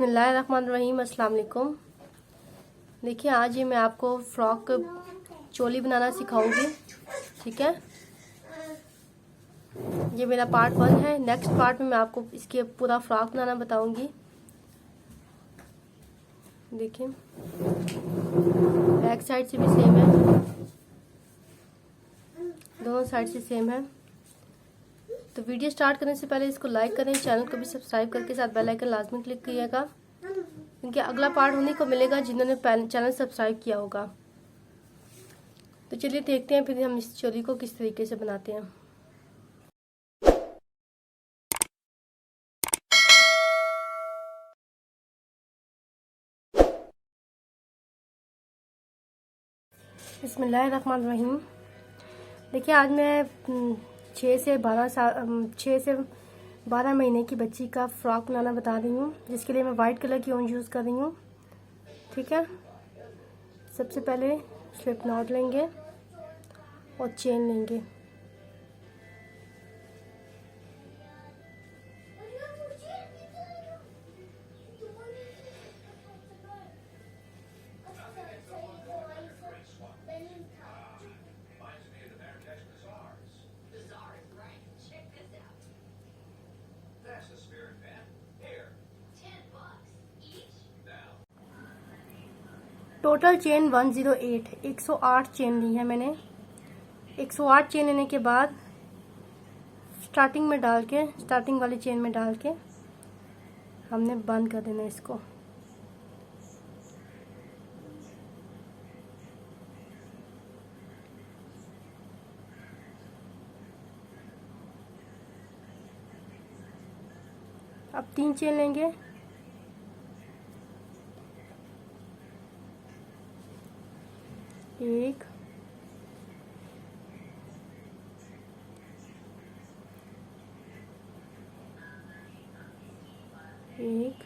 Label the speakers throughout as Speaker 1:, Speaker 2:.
Speaker 1: बिस्मिल्लाहिर्रहमानिर्रहीम, अस्सलाम वालेकुम। देखिए आज ये मैं आपको फ्रॉक चोली बनाना सिखाऊंगी। ठीक है, ये मेरा पार्ट 1 है। नेक्स्ट पार्ट में मैं आपको इसके पूरा फ्रॉक बनाना बताऊंगी। देखिए बैक साइड से भी सेम है, दोनों साइड से सेम है। तो वीडियो स्टार्ट करने से पहले इसको लाइक करें, चैनल को भी सब्सक्राइब करके साथ बेल आइकन लाजमी क्लिक करिएगा, क्योंकि अगला पार्ट उन्हीं को मिलेगा जिन्होंने चैनल सब्सक्राइब किया होगा। तो चलिए देखते हैं फिर हम इस चोली को किस तरीके से बनाते हैं। बिस्मिल्लाहिर्रहमानिर्रहीम। देखिए आज मैं 6 से 12 महीने की बच्ची का फ्रॉक बनाना बता रही हूँ, जिसके लिए मैं वाइट कलर की ऊन यूज़ कर रही हूँ। ठीक है, सबसे पहले स्लिप नॉट लेंगे और चेन लेंगे। टोटल चेन 108 108 चेन ली है मैंने। 108 चेन लेने के बाद स्टार्टिंग वाली चेन में डाल के हमने बंद कर देना इसको। अब 3 चेन लेंगे, एक, एक,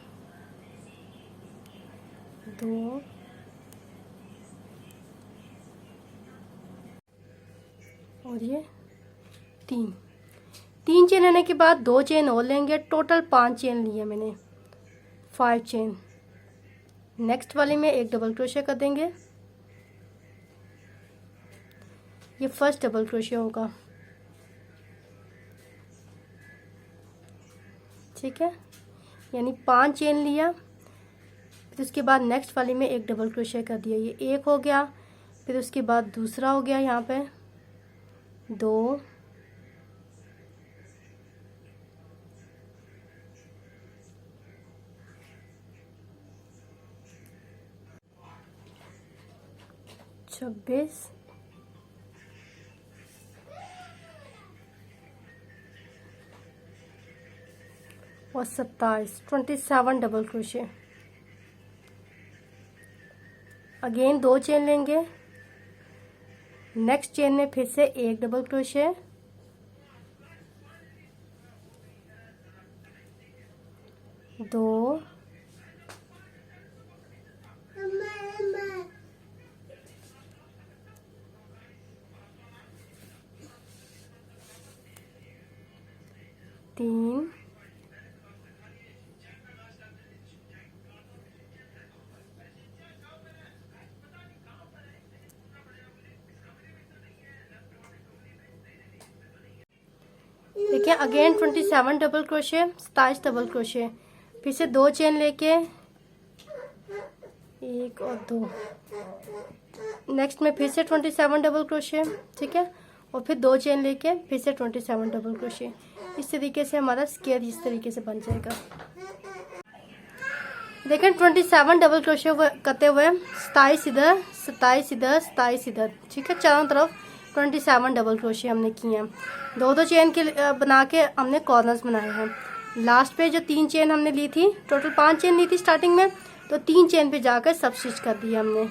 Speaker 1: दो, और ये 3 चेन लेने के बाद 2 चेन और लेंगे। टोटल 5 चेन लिए मैंने, 5 चेन। नेक्स्ट वाली में एक डबल क्रोशे कर देंगे। ये फर्स्ट डबल क्रोशे होगा। ठीक है, यानी 5 चेन लिया, फिर उसके बाद नेक्स्ट वाली में एक डबल क्रोशे कर दिया। ये एक हो गया, फिर उसके बाद दूसरा हो गया, यहाँ पे 2, 26, और 27, 27 डबल क्रोशे। अगेन 2 चेन लेंगे, नेक्स्ट चेन में फिर से एक डबल क्रोशे, 2, 3, 'देखिए again 27 double crochet, 27 double crochet, फिर से 2 चेन लेके 1 और 2, नेक्स्ट में फिर से 27 डबल क्रोशे। ठीक है, और फिर 2 चेन लेके फिर से 27 डबल क्रोशे। इस तरीके से हमारा स्क्वायर इस तरीके से बन जाएगा। देखें 27 डबल क्रोशे करते हुए 27 इधर, 27 इधर, 27 इधर। ठीक है, चारों तरफ 27 डबल क्रोशे हमने किए हैं। 2 चेन के बना के हमने कॉर्नर्स बनाए हैं। लास्ट पे जो 3 चेन हमने ली थी, टोटल 5 चेन ली थी स्टार्टिंग में, तो 3 चेन पे जाकर सब स्टिच कर दिया हमने।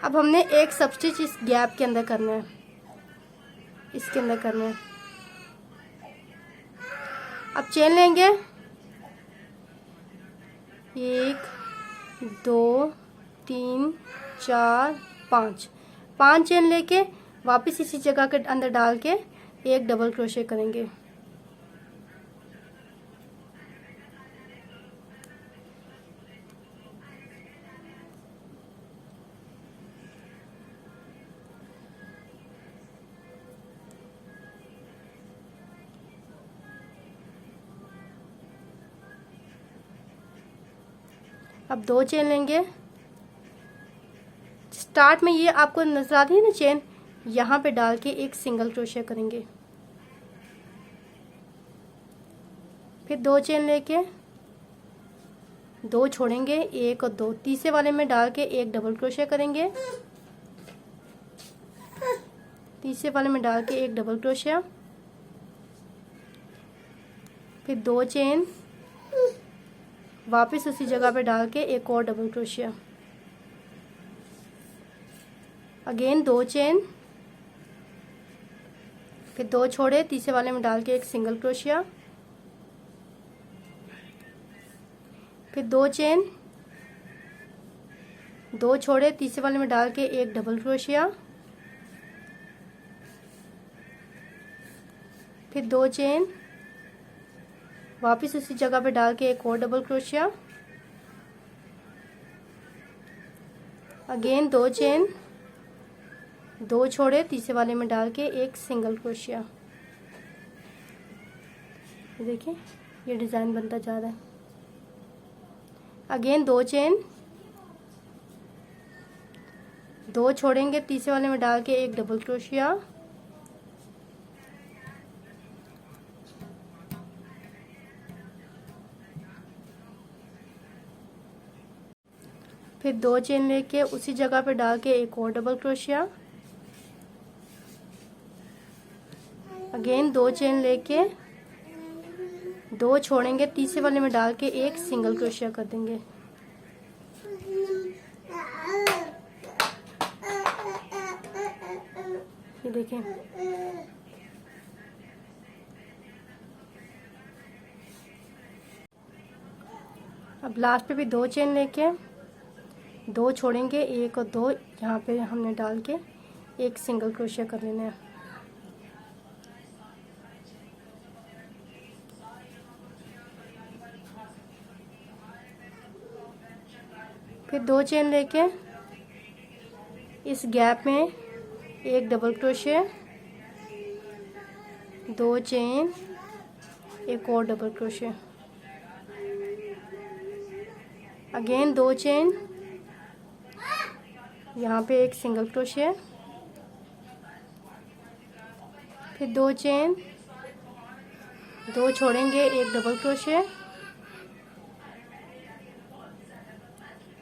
Speaker 1: अब हमने एक सब स्टिच इस गैप के अंदर करना है, इसके अंदर करना है। अब चेन लेंगे, 1, 2, 3, 4, 5 चेन लेके वापस इसी जगह के अंदर डाल के एक डबल क्रोशे करेंगे। अब 2 चेन लेंगे। स्टार्ट में ये आपको नजर आती है ना चेन, यहाँ पे डाल के एक सिंगल क्रोशिया करेंगे। फिर 2 चेन लेके 2 छोड़ेंगे, 1 और 2, तीसरे वाले में डाल के एक डबल क्रोशिया करेंगे। तीसरे वाले में डाल के एक डबल क्रोशिया, फिर 2 चेन, वापस उसी जगह पे डाल के एक और डबल क्रोशिया, अगेन 2 चेन, फिर 2 छोड़े, तीसरे वाले में डाल के एक सिंगल क्रोशिया, फिर 2 चेन, 2 छोड़े, तीसरे वाले में डाल के एक डबल क्रोशिया, फिर 2 चेन, वापस उसी जगह पे डाल के एक और डबल क्रोशिया, अगेन 2 चेन, 2 छोड़े, तीसरे वाले में डाल के एक सिंगल क्रोशिया। देखिए ये डिज़ाइन बनता जा रहा है। अगेन 2 चेन, 2 छोड़ेंगे, तीसरे वाले में डाल के एक डबल क्रोशिया, फिर 2 चेन लेके उसी जगह पे डाल के एक और डबल क्रोशिया, अगेन 2 चेन लेके 2 छोड़ेंगे, तीसरे वाले में डाल के एक सिंगल क्रोशिया कर देंगे। ये देखें, अब लास्ट पे भी 2 चेन लेके 2 छोड़ेंगे, 1 और 2 यहाँ पे हमने डाल के एक सिंगल क्रोशिया कर लेना है। फिर 2 चेन लेके इस गैप में एक डबल क्रोशिया, 2 चेन, एक और डबल क्रोशिया, अगेन 2 चेन, यहाँ पे एक सिंगल क्रोशिया, फिर 2 चेन, 2 छोड़ेंगे, एक डबल क्रोशिया,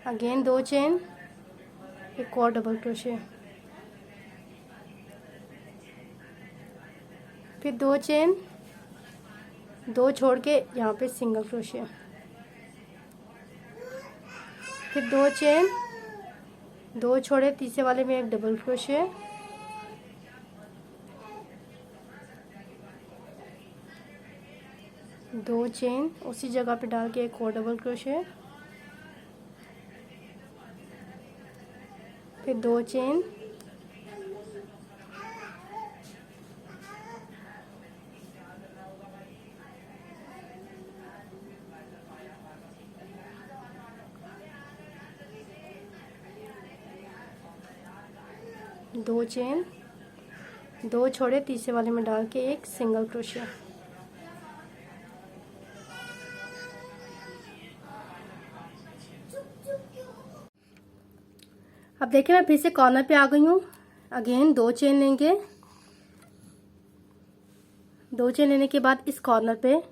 Speaker 1: अगेन 2 चेन, एक और डबल क्रोशिया, फिर 2 चेन, 2 छोड़ के यहाँ पे सिंगल क्रोशिया, फिर 2 चेन, 2 छोड़े, तीसरे वाले में एक डबल क्रोशिया, दो चेन, उसी जगह पे डाल के एक और डबल क्रोशिया, फिर 2 चेन, दो चेन, 2 छोड़े, तीसरे वाले में डाल के एक सिंगल क्रोशिया। अब देखिए मैं फिर से कॉर्नर पे आ गई हूँ। अगेन 2 चेन लेंगे, 2 चेन लेने के बाद इस कॉर्नर पे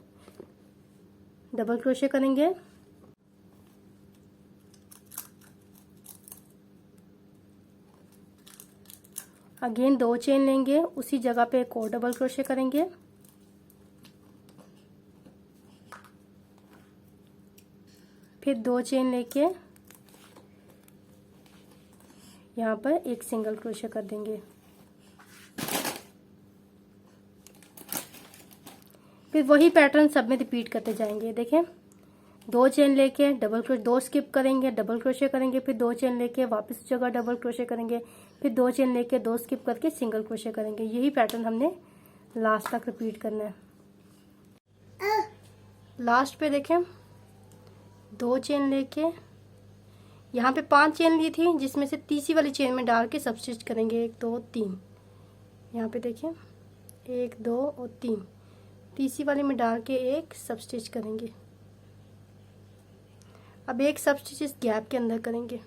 Speaker 1: डबल क्रोशिया करेंगे, अगेन 2 चेन लेंगे, उसी जगह पे एक और डबल क्रोशिया करेंगे, फिर 2 चेन लेके यहाँ पर एक सिंगल क्रोशिया कर देंगे, फिर वही पैटर्न सब में रिपीट करते जाएंगे। देखें 2 चेन लेके डबल क्रोशिया, 2 स्किप करेंगे, डबल क्रोशिया करेंगे, फिर 2 चेन लेके वापस जगह डबल क्रोशिया करेंगे, फिर 2 चेन लेके 2 स्किप करके सिंगल क्रोशिया करेंगे। यही पैटर्न हमने लास्ट तक रिपीट करना है। लास्ट पे देखें 2 चेन लेके यहाँ पे 5 चेन ली थी, जिसमें से तीसरी वाली चेन में डाल के सब स्टिच करेंगे। 1 2 3, यहाँ पे देखिए 1 2 और 3, तीसरी वाली में डाल के एक सब स्टिच करेंगे। अब एक सब स्टिच इस गैप के अंदर करेंगे।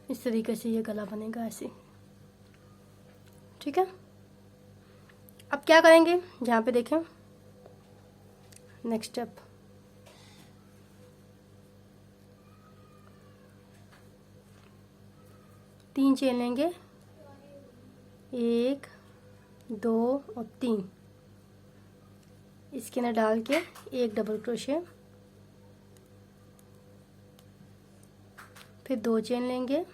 Speaker 1: इस तरीके से ये गला बनेगा ऐसे, ठीक है। अब क्या करेंगे, जहाँ पे देखें नेक्स्ट स्टेप, तीन चेन लेंगे, 1 2 और 3, इसके अंदर डाल के एक डबल क्रोशे, फिर 2 चेन लेंगे,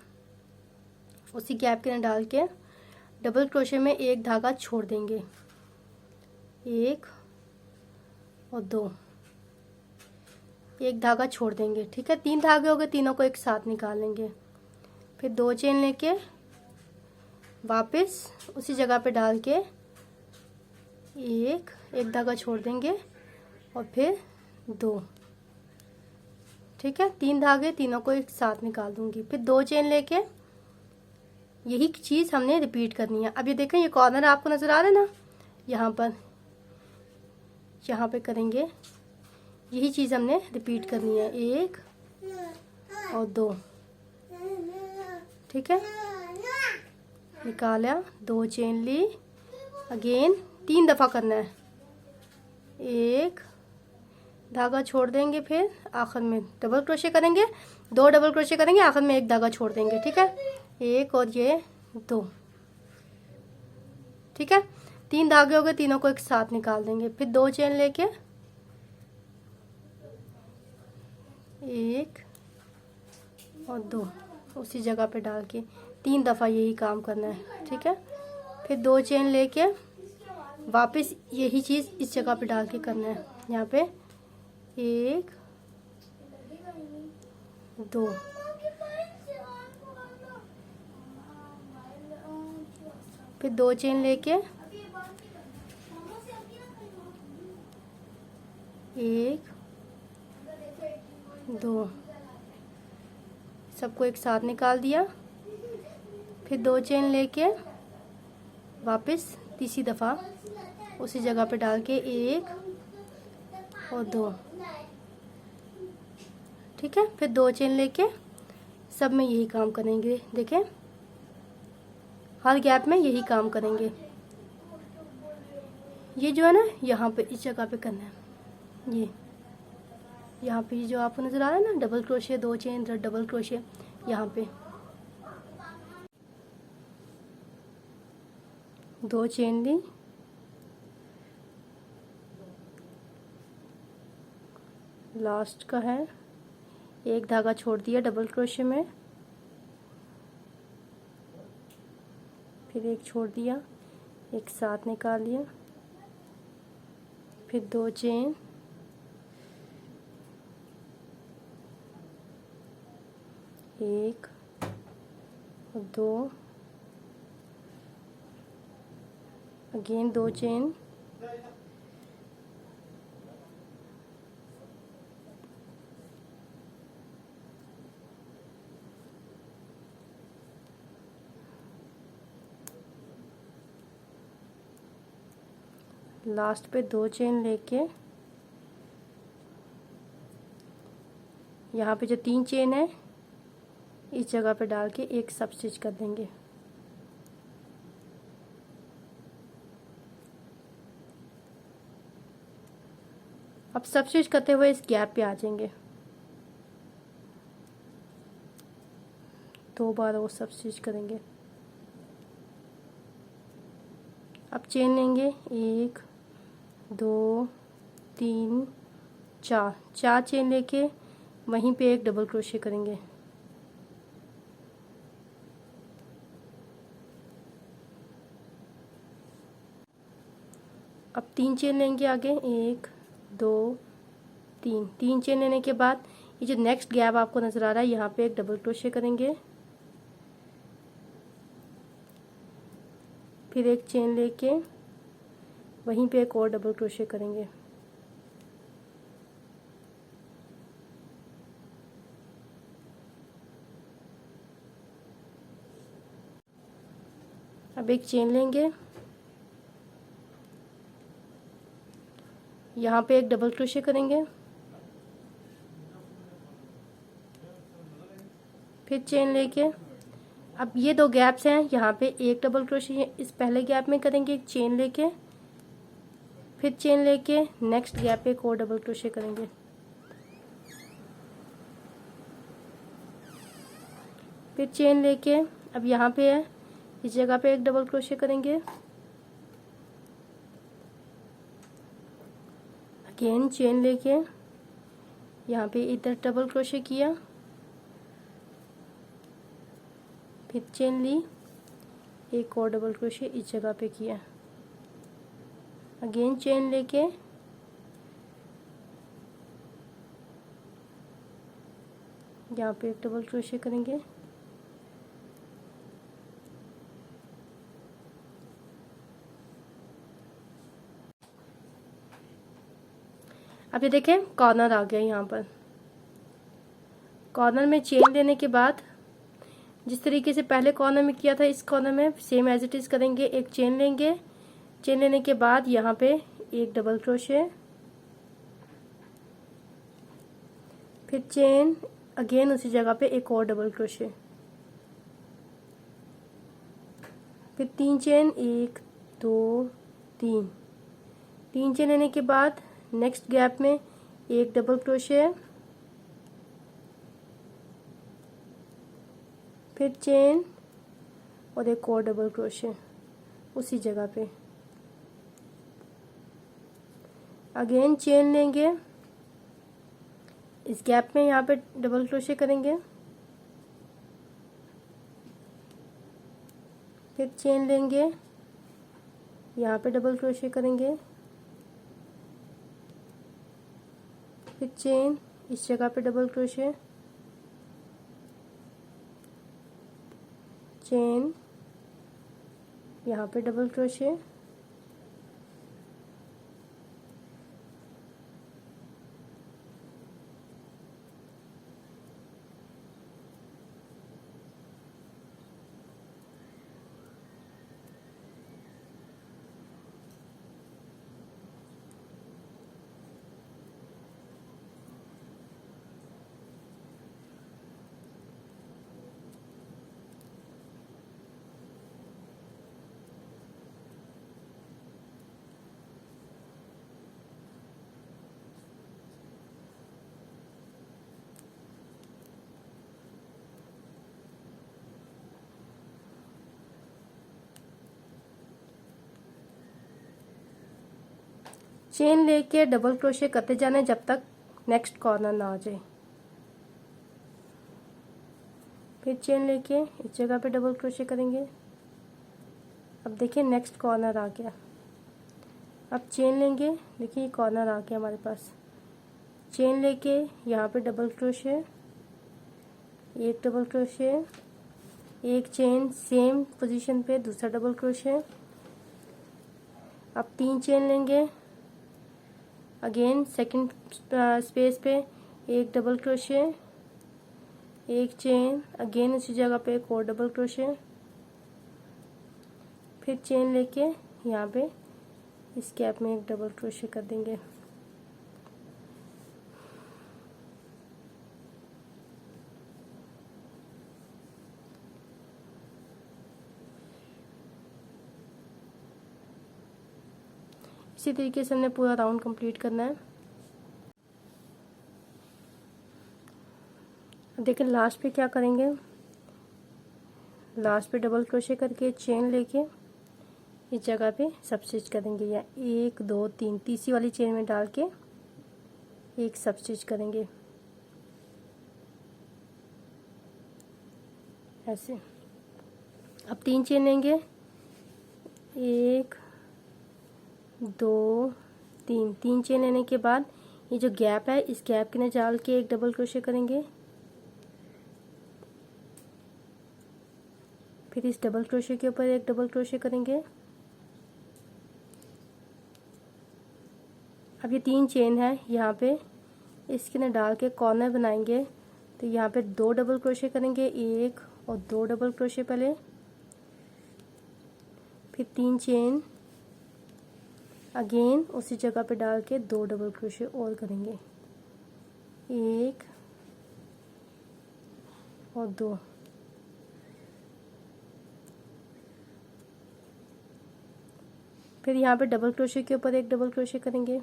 Speaker 1: उसी गैप के अंदर डाल के डबल क्रोशे में एक धागा छोड़ देंगे, 1 और 2, एक धागा छोड़ देंगे, ठीक है। 3 धागे हो गए, तीनों को एक साथ निकाल लेंगे, फिर 2 चेन लेके वापस उसी जगह पे डाल के एक धागा छोड़ देंगे और फिर 2, ठीक है। 3 धागे, तीनों को एक साथ निकाल दूंगी, फिर 2 चेन लेके यही चीज़ हमने रिपीट करनी है। अब ये देखें, ये कॉर्नर आपको नज़र आ रहा है ना, यहाँ पे करेंगे, यही चीज़ हमने रिपीट करनी है, 1 और 2, ठीक है। निकाला, 2 चेन ली, अगेन 3 दफ़ा करना है, 1 धागा छोड़ देंगे, फिर आखिर में डबल क्रोशे करेंगे, 2 डबल क्रोशे करेंगे, आखिर में एक धागा छोड़ देंगे, ठीक है। 1 और ये 2, ठीक है। 3 धागे हो गए, तीनों को एक साथ निकाल देंगे, फिर 2 चेन लेके 1 और 2 उसी जगह पे डाल के 3 दफ़ा यही काम करना है, ठीक है। फिर 2 चेन लेके वापस यही चीज़ इस जगह पे डाल के करना है, यहाँ पे 1 2, फिर 2 चेन लेके 1 2, सबको एक साथ निकाल दिया, फिर 2 चेन लेके वापस तीसरी दफ़ा उसी जगह पे डाल के 1 और 2, ठीक है। फिर 2 चेन लेके सब में यही काम करेंगे, देखें हर गैप में यही काम करेंगे। ये जो है ना, यहाँ पे इस जगह पे करना है, ये यहाँ पे जो आपको नज़र आ रहा है ना, double crochet, 2 chain, double crochet, यहाँ पे 2 चेन ली, लास्ट का है, एक धागा छोड़ दिया डबल क्रोशे में, फिर एक छोड़ दिया, एक साथ निकाल लिया, फिर 2 चेन, एक और 2, अगेन 2 चेन, लास्ट पे 2 चेन लेके यहाँ पे जो 3 चेन है इस जगह पे डाल के एक सब स्टिच कर देंगे। अब सब स्टिच करते हुए इस गैप पे आ जाएंगे, 2 बार वो सब स्टिच करेंगे। अब चेन लेंगे, 1 2 3 4 चेन लेके वहीं पे एक डबल क्रोशे करेंगे, अब 3 चेन लेंगे आगे, 1 2 3 चेन लेने के बाद ये जो नेक्स्ट गैप आपको नज़र आ रहा है यहाँ पे एक डबल क्रोशे करेंगे, फिर एक चेन लेके वहीं पे एक और डबल क्रोशे करेंगे, अब एक चेन लेंगे, यहाँ पे एक डबल क्रोशे करेंगे, फिर चेन लेके अब ये दो गैप्स हैं, यहाँ पे एक डबल क्रोशे इस पहले गैप में करेंगे, एक चेन लेके, फिर चेन लेके नेक्स्ट गैप पे एक और डबल क्रोशे करेंगे, फिर चेन लेके अब यहाँ पे है इस जगह पे एक डबल क्रोशे करेंगे, अगेन चेन लेके यहाँ पे इधर डबल क्रोशे किया, फिर चेन ली, एक और डबल क्रोशे इस जगह पे किया, अगेन चेन लेके यहाँ पे एक डबल क्रोशे करेंगे, अब ये देखें कॉर्नर आ गया। यहाँ पर कॉर्नर में चेन लेने के बाद जिस तरीके से पहले कॉर्नर में किया था इस कॉर्नर में सेम एज इट इज करेंगे, एक चेन लेंगे, चेन लेने के बाद यहाँ पे एक डबल क्रोशे, फिर चेन, अगेन उसी जगह पे एक और डबल क्रोशे, फिर 3 चेन, 1 2 3 चेन लेने के बाद नेक्स्ट गैप में एक डबल क्रोशे, फिर चेन और एक और डबल क्रोशे उसी जगह पे, अगेन चेन लेंगे, इस गैप में यहाँ पे डबल क्रोशे करेंगे, फिर चेन लेंगे, यहाँ पे डबल क्रोशे करेंगे, फिर चेन, इस जगह पे डबल क्रोशे, चेन, यहाँ पे डबल क्रोशे, चेन लेके डबल क्रोशे करते जाना जब तक नेक्स्ट कॉर्नर ना आ जाए, फिर चेन लेके इस जगह पे डबल क्रोशे करेंगे, अब देखिए नेक्स्ट कॉर्नर आ गया, अब चेन लेंगे, देखिए कॉर्नर आ गया हमारे पास, चेन लेके यहाँ पे डबल क्रोशे, एक डबल क्रोशे, एक चेन, सेम पोजीशन पे दूसरा डबल क्रोशे, अब 3 चेन लेंगे, अगेन सेकंड स्पेस पे एक डबल क्रोशे, एक चेन, अगेन उसी जगह पे एक और डबल क्रोशे, फिर चेन लेके यहाँ पे इस गैप में एक डबल क्रोशे कर देंगे, इसी तरीके से हमने पूरा राउंड कंप्लीट करना है। देखिए लास्ट पे क्या करेंगे, लास्ट पे डबल क्रोशे करके चेन लेके इस जगह पे सब स्टिच करेंगे, या 1 2 3 तीसरी वाली चेन में डाल के एक सब स्टिच करेंगे ऐसे। अब 3 चेन लेंगे, 1 2 3 चेन लेने के बाद ये जो गैप है इस गैप के अंदर डाल के एक डबल क्रोशे करेंगे, फिर इस डबल क्रोशे के ऊपर एक डबल क्रोशे करेंगे। अब ये 3 चेन है, यहाँ पे इसके अंदर डाल के कॉर्नर बनाएंगे, तो यहाँ पे 2 डबल क्रोशे करेंगे, 1 और 2 डबल क्रोशे पहले, फिर 3 चेन, अगेन उसी जगह पे डाल के 2 डबल क्रोशे और करेंगे, 1 और 2। फिर यहाँ पे डबल क्रोशे के ऊपर एक डबल क्रोशे करेंगे,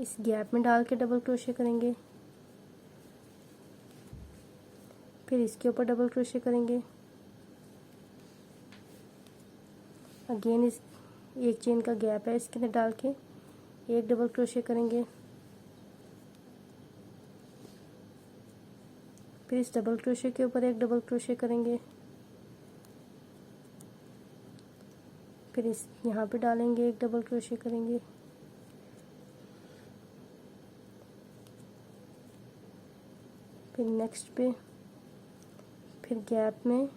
Speaker 1: इस गैप में डाल के डबल क्रोशे करेंगे, फिर इसके ऊपर डबल क्रोशे करेंगे, अगेन इस एक चेन का गैप है इसके अंदर डाल के एक डबल क्रोशे करेंगे, फिर इस डबल क्रोशे के ऊपर एक डबल क्रोशे करेंगे, फिर इस यहाँ पे डालेंगे एक डबल क्रोशे करेंगे, फिर नेक्स्ट पे, फिर गैप में,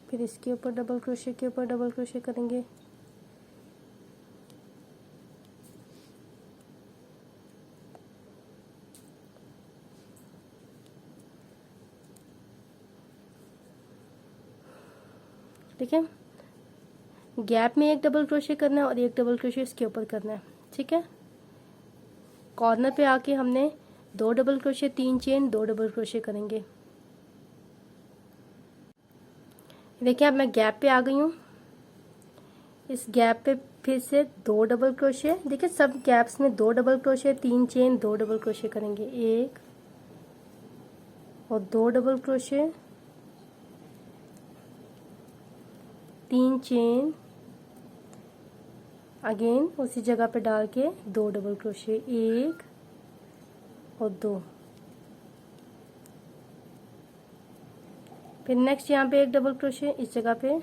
Speaker 1: फिर इसके ऊपर डबल क्रोशे के ऊपर डबल क्रोशे करेंगे, ठीक है। गैप में एक डबल क्रोशे करना है और एक डबल क्रोशे इसके ऊपर करना है, ठीक है। कॉर्नर पे आके हमने 2 double crochet, 3 chain, 2 double crochet करेंगे। देखिए अब मैं गैप पे आ गई हूँ, इस गैप पे फिर से 2 डबल क्रोशे, देखिए सब गैप्स में 2 double crochet, 3 chain, 2 double crochet करेंगे, 1 और 2 डबल क्रोशे, 3 चेन, अगेन उसी जगह पे डाल के 2 डबल क्रोशे, 1 और 2। फिर नेक्स्ट यहाँ पे एक डबल क्रोशे इस जगह पे,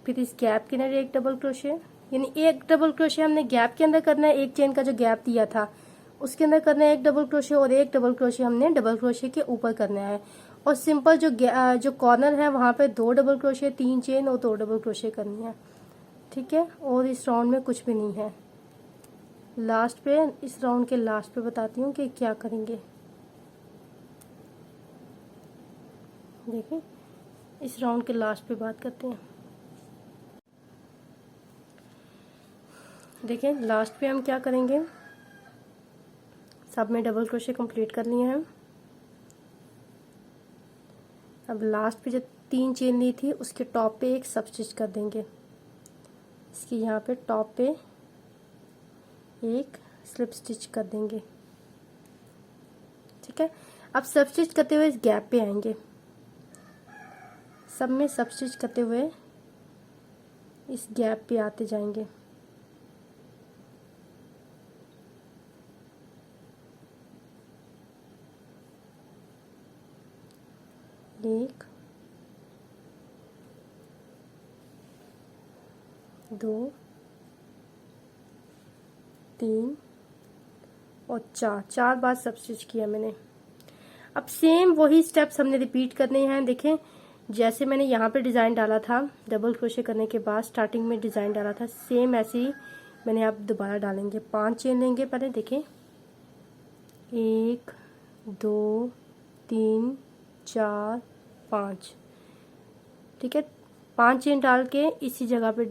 Speaker 1: फिर इस गैप के अंदर एक डबल क्रोशे, यानी एक डबल क्रोशे हमने गैप के अंदर करना है, एक चेन का जो गैप दिया था उसके अंदर करना है एक डबल क्रोशे, और एक डबल क्रोशे हमने डबल क्रोशे के ऊपर करना है। और सिंपल जो कॉर्नर है वहाँ पे 2 डबल क्रोशे, 3 चेन और 2 डबल क्रोशे करनी है, ठीक है। और इस राउंड में कुछ भी नहीं है। लास्ट पे, इस राउंड के लास्ट पे बताती हूँ कि क्या करेंगे। देखिए इस राउंड के लास्ट पे बात करते हैं। देखिए लास्ट पे हम क्या करेंगे, सब में डबल क्रोशे कंप्लीट कर लिए हैं। अब लास्ट पे जो 3 चेन ली थी उसके टॉप पे एक सब स्टिच कर देंगे, इसकी यहाँ पे टॉप पे एक स्लिप स्टिच कर देंगे, ठीक है। अब सब स्टिच करते हुए इस गैप पे आएंगे, सब में सब स्टिच करते हुए इस गैप पे आते जाएंगे, एक, 2, 3 और 4 बार सब स्टिच किया मैंने। अब सेम वही स्टेप्स हमने रिपीट करने हैं। देखें जैसे मैंने यहाँ पे डिज़ाइन डाला था डबल क्रोशे करने के बाद, स्टार्टिंग में डिज़ाइन डाला था, सेम ऐसे ही मैंने अब दोबारा डालेंगे। 5 चेन लेंगे पहले, देखें 1 2 3 4 5, ठीक है। 5 चेन डाल के इसी जगह पे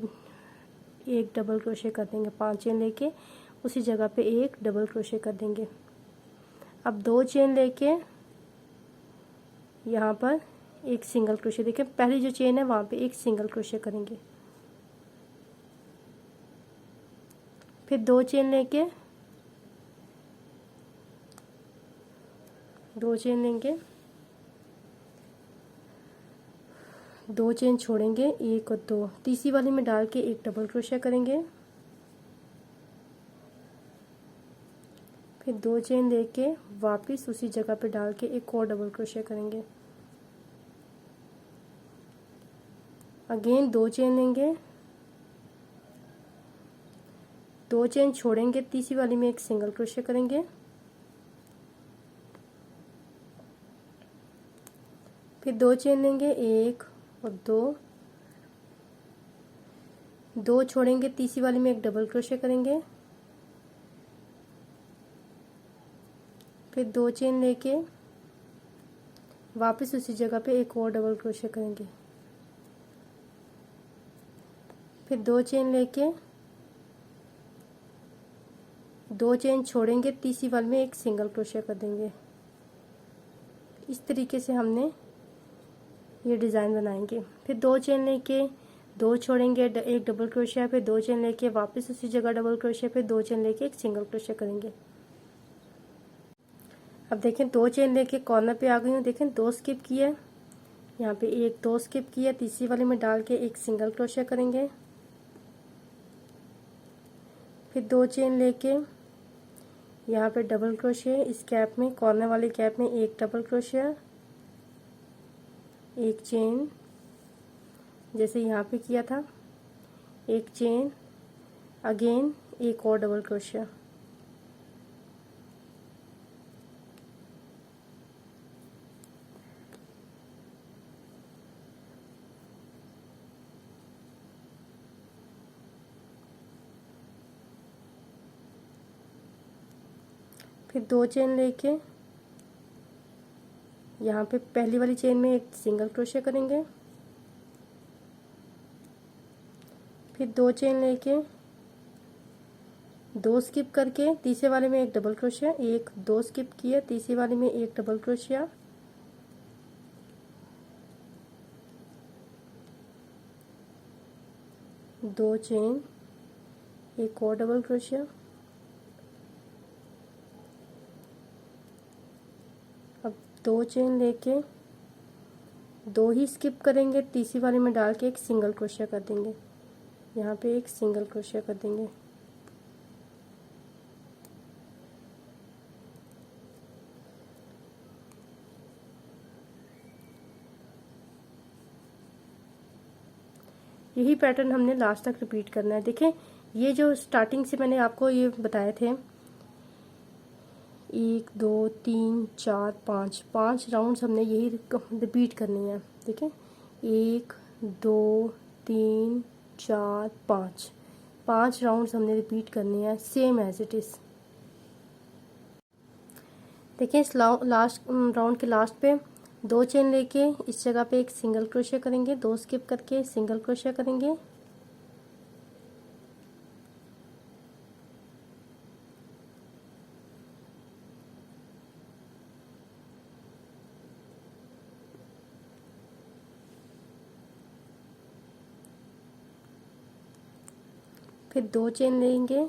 Speaker 1: एक डबल क्रोशे कर देंगे, 5 चेन लेके उसी जगह पे एक डबल क्रोशे कर देंगे। अब 2 चेन लेके यहाँ पर एक सिंगल क्रोशे, देखिए पहली जो चेन है वहाँ पे एक सिंगल क्रोशे करेंगे, फिर 2 चेन लेके 2 चेन लेंगे, 2 चेन छोड़ेंगे, 1 और 2, तीसरी वाली में डाल के एक डबल क्रोशे करेंगे, फिर 2 चेन लेके वापस उसी जगह पे डाल के एक और डबल क्रोशे करेंगे, अगेन 2 चेन लेंगे, 2 चेन छोड़ेंगे, तीसरी वाली में एक सिंगल क्रोशे करेंगे, फिर 2 चेन लेंगे, 1 और 2 छोड़ेंगे, तीसरी वाली में एक डबल क्रोशे करेंगे, फिर 2 चेन लेके वापस उसी जगह पे एक और डबल क्रोशे करेंगे। फिर 2 चेन लेके 2 चेन छोड़ेंगे, तीसरी वाले में एक सिंगल क्रोशे कर देंगे। इस तरीके से हमने ये डिज़ाइन बनाएंगे। फिर 2 चेन लेके 2 छोड़ेंगे, एक डबल क्रोशिया, फिर 2 चेन लेके वापस उसी जगह डबल क्रोशिया, फिर 2 चेन लेके एक सिंगल क्रोशिया करेंगे। अब देखें 2 चेन लेके कॉर्नर पे आ गई हूँ। देखें 2 स्किप किया, यहाँ पे एक 2 स्किप किया, तीसरी वाले में डाल के एक सिंगल क्रोशिया करेंगे। फिर 2 चेन लेके यहाँ पे डबल क्रोशिया, इस गैप में कॉर्नर वाले गैप में एक डबल क्रोशिया, एक चेन जैसे यहाँ पे किया था, एक चेन, अगेन एक और डबल क्रोशिया। फिर 2 चेन लेके यहाँ पे पहली वाली चेन में एक सिंगल क्रोशिया करेंगे। फिर 2 चेन लेके 2 स्किप करके तीसरे वाले में एक डबल क्रोशिया, एक 2 स्किप किया, तीसरी वाले में एक डबल क्रोशिया, दो चेन, एक और डबल क्रोशिया। अब 2 चेन लेके 2 ही स्किप करेंगे, तीसरी वाले में डाल के एक सिंगल क्रोशिया कर देंगे। यहाँ पे एक सिंगल क्रोशिया कर देंगे। यही पैटर्न हमने लास्ट तक रिपीट करना है। देखें ये जो स्टार्टिंग से मैंने आपको ये बताए थे 1 2 3 4 5 5 राउंड्स हमने यही रिपीट करनी है। देखें 1 2 3 4 5 5 राउंड्स हमने रिपीट करनी है सेम एज इट इज़। देखें इस लास्ट राउंड के लास्ट पे 2 चेन लेके इस जगह पे एक सिंगल क्रोशिया करेंगे, 2 स्किप करके सिंगल क्रोशिया करेंगे। फिर 2 चेन लेंगे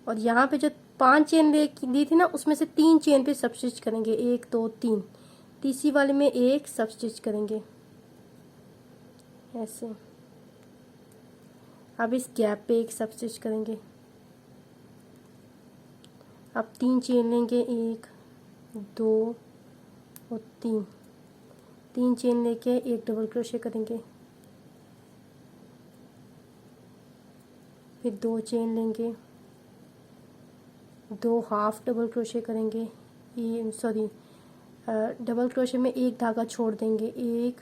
Speaker 1: और यहाँ पे जो 5 चेन ली थी ना उसमें से 3 चेन पे सब स्टिच करेंगे, 1 2 3, तीसरी वाले में एक सब स्टिच करेंगे ऐसे। अब इस गैप पे एक सब स्टिच करेंगे। अब 3 चेन लेंगे, 1 2 और 3, 3 चेन लेके एक डबल क्रोशिया करेंगे। फिर 2 चेन लेंगे, 2 हाफ डबल क्रोशिया करेंगे, ये सॉरी डबल क्रोशिया में एक धागा छोड़ देंगे, 1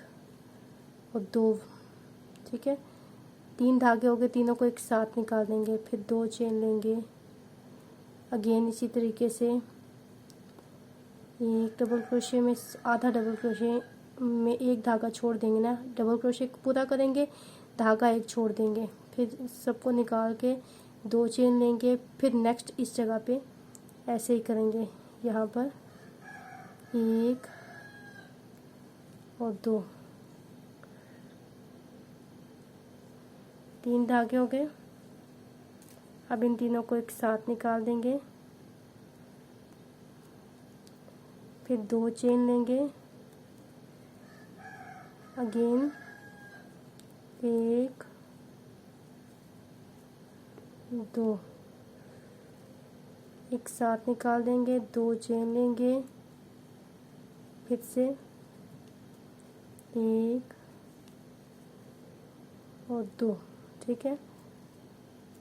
Speaker 1: और 2, ठीक है। 3 धागे हो गए, तीनों को एक साथ निकाल देंगे। फिर 2 चेन लेंगे, अगेन इसी तरीके से एक डबल क्रोशिया में आधा डबल क्रोशिया में एक धागा छोड़ देंगे ना, डबल क्रोशिया पूरा करेंगे, धागा एक छोड़ देंगे। फिर सबको निकाल के 2 चेन लेंगे, फिर नेक्स्ट इस जगह पे ऐसे ही करेंगे, यहाँ पर 1 और 2, 3 धागे हो गए। अब इन तीनों को एक साथ निकाल देंगे। फिर 2 चेन लेंगे, अगेन 1 2 एक साथ निकाल देंगे, 2 चेन लेंगे, फिर से 1 और 2, ठीक है।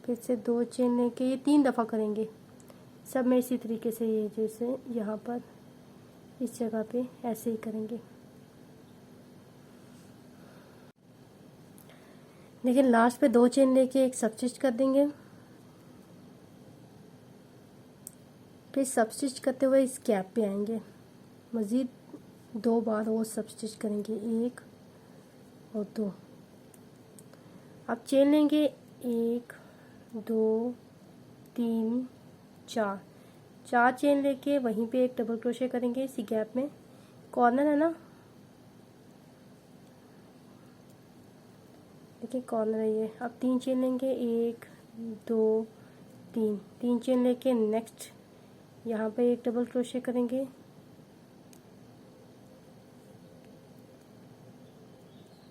Speaker 1: फिर से 2 चेन लेके ये 3 दफ़ा करेंगे सब में इसी तरीके से, ये जैसे यहाँ पर इस जगह पे ऐसे ही करेंगे। लेकिन लास्ट पे 2 चेन लेके एक सब स्टिच कर देंगे। फिर सब स्टिच करते हुए इस गैप पे आएंगे, मज़ीद 2 बार और सब स्टिच करेंगे, 1 और 2। अब चेन लेंगे 1 2 3 4 चेन लेके वहीं पे एक डबल क्रोशे करेंगे इसी गैप में, कॉर्नर है ना, देखिए कॉर्नर है ये। अब 3 चेन लेंगे, 1 2 3 चेन लेके नेक्स्ट यहाँ पे एक डबल क्रोशे करेंगे,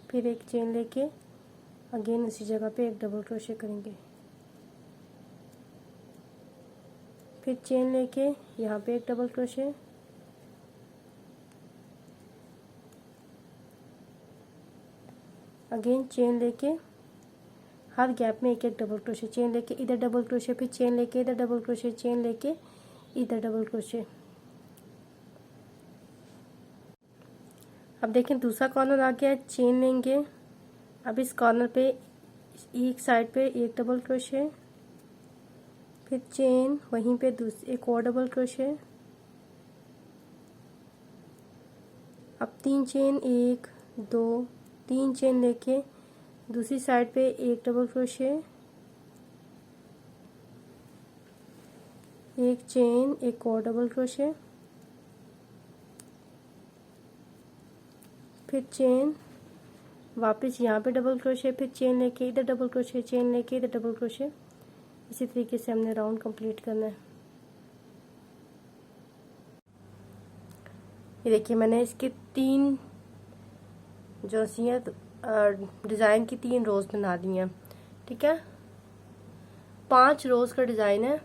Speaker 1: फिर एक चेन लेके अगेन उसी जगह पे एक डबल क्रोशे करेंगे, फिर चेन लेके यहाँ पे एक डबल क्रोशे, अगेन चेन लेके हर गैप में एक एक डबल क्रोशे, चेन लेके इधर डबल क्रोशे, फिर चेन लेके इधर डबल क्रोशे, चेन लेके इधर डबल क्रोशे। अब देखें दूसरा कॉर्नर आ गया, चेन लेंगे, अब इस कॉर्नर पे एक साइड पे एक डबल क्रोशे, फिर चेन वहीं पे एक और डबल क्रोशे, अब 3 चेन 1 2 3 चेन लेके दूसरी साइड पे एक डबल क्रोशे, एक चेन एक और डबल क्रोशे, फिर चेन वापस यहाँ पे डबल क्रोशे, फिर चेन लेके इधर डबल क्रोशे, चेन लेके इधर डबल क्रोशे। इसी तरीके से हमने राउंड कंप्लीट करना है। ये देखिए मैंने इसके 3 जो सी हैं डिज़ाइन की 3 रोज़ बना दी हैं, ठीक है। 5 रोज़ का डिज़ाइन है।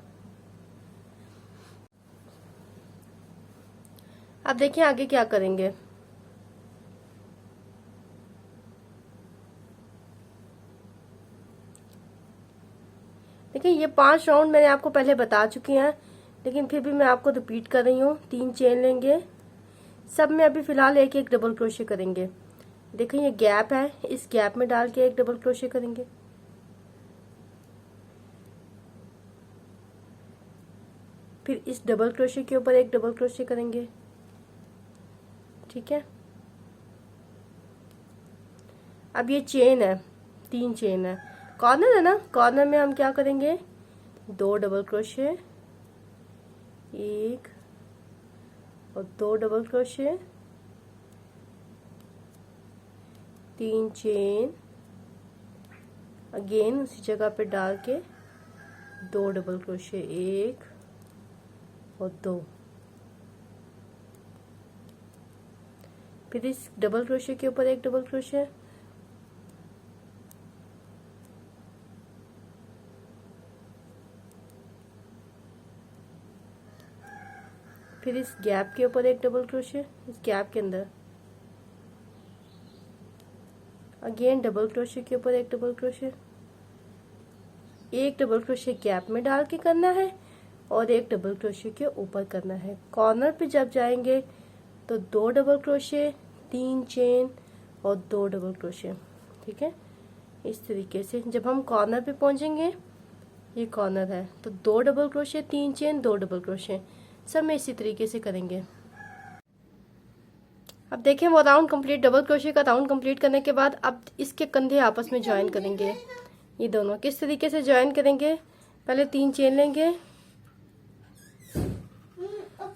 Speaker 1: अब देखिए आगे क्या करेंगे। देखिए ये 5 राउंड मैंने आपको पहले बता चुकी हैं, लेकिन फिर भी मैं आपको रिपीट कर रही हूँ। 3 चेन लेंगे, सब में अभी फिलहाल एक एक डबल क्रोशे करेंगे। देखिए ये गैप है, इस गैप में डाल के एक डबल क्रोशे करेंगे, फिर इस डबल क्रोशे के ऊपर एक डबल क्रोशे करेंगे, ठीक है। अब ये चेन है, 3 चेन है, कॉर्नर है ना, कॉर्नर में हम क्या करेंगे 2 डबल क्रोशे, 1 और 2 डबल क्रोशे, 3 चेन, अगेन उसी जगह पे डाल के 2 डबल क्रोशे, 1 और 2, फिर इस डबल क्रोशे के ऊपर एक डबल क्रोशे, फिर इस गैप के ऊपर एक डबल क्रोशे, इस गैप के अंदर अगेन डबल क्रोशे के ऊपर एक डबल क्रोशे, एक डबल क्रोशे गैप में डाल के करना है और एक डबल क्रोशे के ऊपर करना है। कॉर्नर पे जब जाएंगे तो 2 डबल क्रोशे, 3 चेन और 2 डबल क्रोशे, ठीक है। इस तरीके से जब हम कॉर्नर पे पहुंचेंगे, ये कॉर्नर है तो 2 double crochet, 3 chain, 2 double crochet, सब में इसी तरीके से करेंगे। अब देखें वो राउंड कंप्लीट, डबल क्रोशे का राउंड कंप्लीट करने के बाद अब इसके कंधे आपस में ज्वाइन करेंगे। ये दोनों किस तरीके से ज्वाइन करेंगे, पहले 3 चेन लेंगे,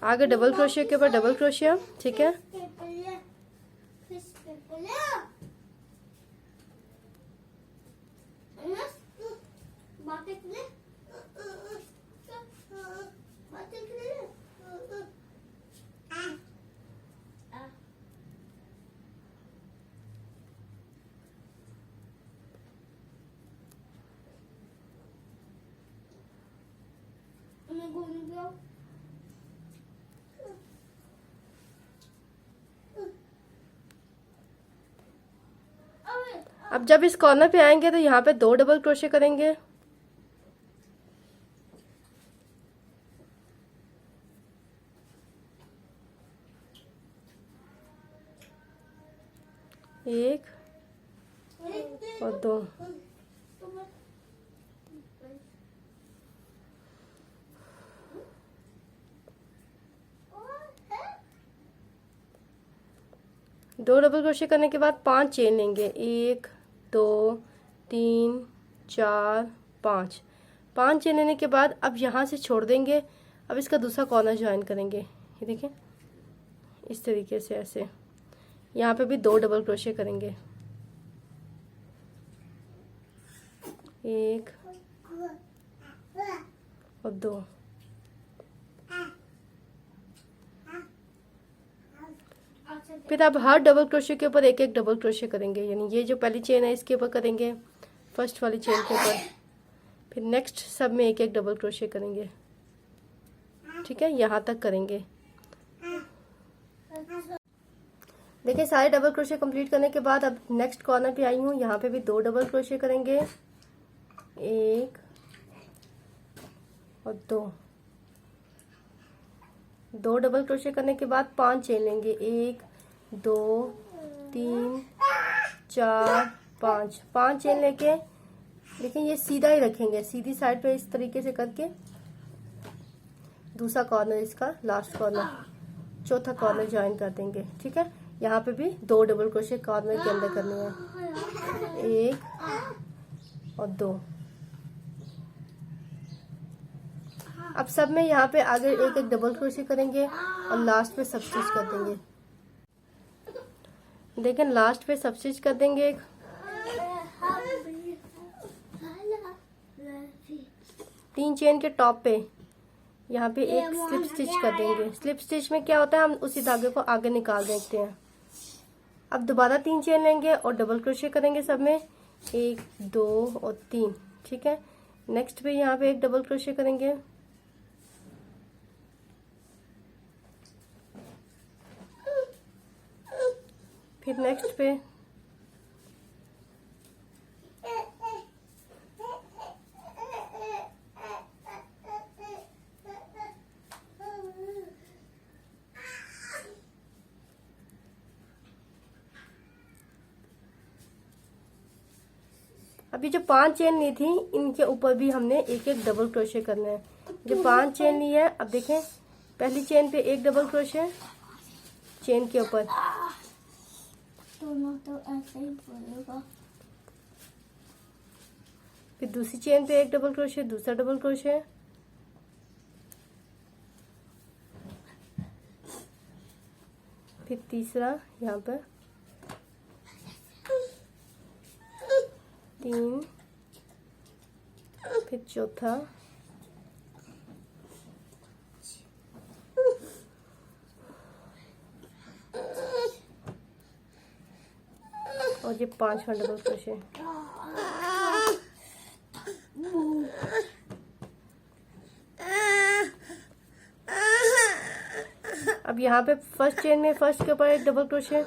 Speaker 1: आगे डबल क्रोशे के ऊपर डबल क्रोशे, ठीक है। अब जब इस कॉर्नर पे आएंगे तो यहाँ पे 2 डबल क्रोशे करेंगे, एक और 2, 2 डबल क्रोशे करने के बाद 5 चेन लेंगे, 1 2 3 4 5। 5 चेन लेने के बाद अब यहाँ से छोड़ देंगे। अब इसका दूसरा कॉर्नर ज्वाइन करेंगे, ये देखिए इस तरीके से ऐसे। यहाँ पे भी 2 डबल क्रोशे करेंगे, 1 और 2। फिर अब हर डबल क्रोशे के ऊपर एक एक डबल क्रोशे करेंगे, यानी ये जो पहली चेन है इसके ऊपर करेंगे, फर्स्ट वाली चेन के ऊपर। फिर नेक्स्ट सब में एक एक डबल क्रोशे करेंगे, ठीक है, यहाँ तक करेंगे। देखिए सारे डबल क्रोशे कंप्लीट करने के बाद अब नेक्स्ट कॉर्नर पे आई हूँ, यहाँ पे भी 2 डबल क्रोशे करेंगे, 1 और 2। 2 डबल क्रोशे करने के बाद 5 चेन लेंगे, 1 2 3 4 5। 5 चेन लेके देखिए ये सीधा ही रखेंगे, सीधी साइड पे इस तरीके से करके दूसरा कॉर्नर, इसका लास्ट कॉर्नर, चौथा कॉर्नर ज्वाइन कर देंगे, ठीक है। यहाँ पे भी 2 डबल क्रोशे कॉर्नर के अंदर करने हैं, 1 और 2। अब सब में यहाँ पे आगे एक एक डबल क्रोशे करेंगे और लास्ट पे सब स्टिच कर देंगे। देखिए लास्ट पे सब स्टिच कर देंगे। 3 चेन के टॉप पे यहाँ पे एक स्लिप स्टिच कर देंगे। स्लिप स्टिच में क्या होता है, हम उसी धागे को आगे निकाल देते हैं। अब दोबारा 3 चेन लेंगे और डबल क्रोशे करेंगे सब में, 1 2 और 3, ठीक है। नेक्स्ट पे यहाँ पे एक डबल क्रोशे करेंगे, फिर नेक्स्ट पे अभी जो 5 चेन ली थी इनके ऊपर भी हमने एक एक डबल क्रोशे करना है। जो 5 चेन ली है, अब देखें पहली चेन पे एक डबल क्रोशे चेन के ऊपर,
Speaker 2: दोनों तो ऐसे ही बोलेगा।
Speaker 1: फिर दूसरी चेन पे एक डबल क्रोशे, दूसरा डबल क्रोशे, फिर तीसरा यहाँ पर 3, फिर चौथा, और ये 5वां डबल क्रोशे। अब यहाँ पे फर्स्ट चेन में फर्स्ट के ऊपर एक डबल क्रोशे,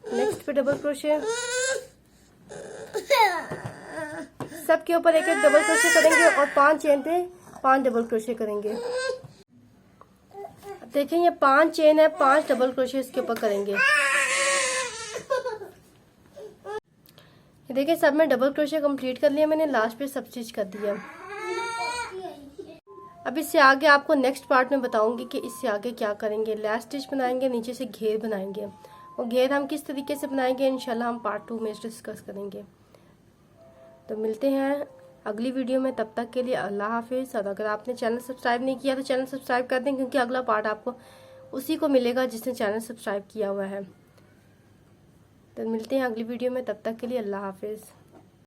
Speaker 1: नेक्स्ट पे डबल क्रोशे, सब के ऊपर एक एक डबल क्रोशे करेंगे और 5 चेन पे 5 डबल क्रोशे करेंगे। देखें ये 5 चेन है, 5 डबल क्रोशे इसके ऊपर करेंगे। देखिए सब में डबल क्रोशे कंप्लीट कर लिया मैंने, लास्ट पे सब स्टिच कर दिया। अब इससे आगे आपको नेक्स्ट पार्ट में बताऊंगी कि इससे आगे क्या करेंगे। लैस स्टिच बनाएंगे, नीचे से घेर बनाएंगे, और घेर हम किस तरीके से बनाएंगे इंशाल्लाह हम पार्ट 2 में डिस्कस करेंगे। तो मिलते हैं अगली वीडियो में, तब तक के लिए अल्लाह हाफिज़। और अगर आपने चैनल सब्सक्राइब नहीं किया तो चैनल सब्सक्राइब कर दें, क्योंकि अगला पार्ट आपको उसी को मिलेगा जिसने चैनल सब्सक्राइब किया हुआ है। तो मिलते हैं अगली वीडियो में, तब तक के लिए अल्लाह हाफिज़।